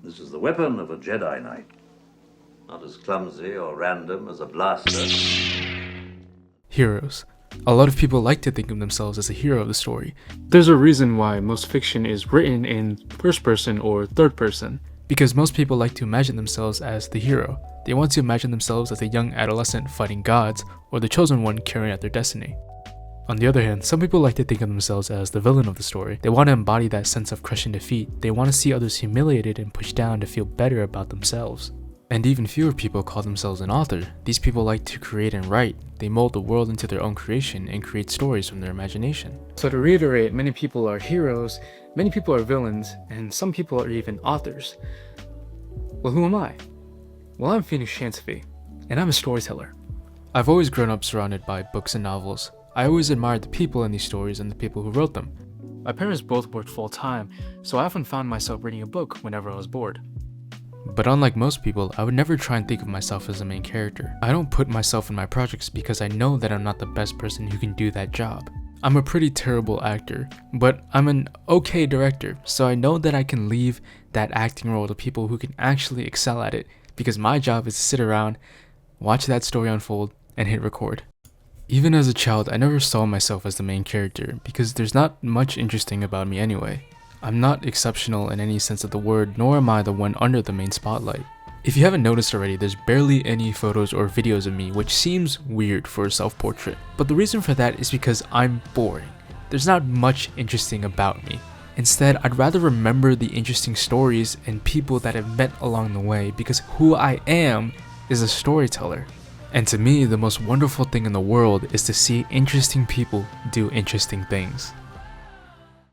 This is the weapon of a Jedi Knight. Not as clumsy or random as a blaster. Heroes. A lot of people like to think of themselves as a hero of the story. There's a reason why most fiction is written in first person or third person. Because most people like to imagine themselves as the hero. They want to imagine themselves as a young adolescent fighting gods, or the chosen one carrying out their destiny. On the other hand, some people like to think of themselves as the villain of the story. They want to embody that sense of crushing defeat. They want to see others humiliated and pushed down to feel better about themselves. And even fewer people call themselves an author. These people like to create and write. They mold the world into their own creation and create stories from their imagination. So to reiterate, many people are heroes, many people are villains, and some people are even authors. Well, who am I? Well, I'm Phoenix Chansey, and I'm a storyteller. I've always grown up surrounded by books and novels. I always admired the people in these stories and the people who wrote them. My parents both worked full-time, so I often found myself reading a book whenever I was bored. But unlike most people, I would never try and think of myself as the main character. I don't put myself in my projects because I know that I'm not the best person who can do that job. I'm a pretty terrible actor, but I'm an okay director, so I know that I can leave that acting role to people who can actually excel at it, because my job is to sit around, watch that story unfold, and hit record. Even as a child, I never saw myself as the main character, because there's not much interesting about me anyway. I'm not exceptional in any sense of the word, nor am I the one under the main spotlight. If you haven't noticed already, there's barely any photos or videos of me, which seems weird for a self-portrait. But the reason for that is because I'm boring. There's not much interesting about me. Instead, I'd rather remember the interesting stories and people that I've met along the way, because who I am is a storyteller. And to me, the most wonderful thing in the world is to see interesting people do interesting things.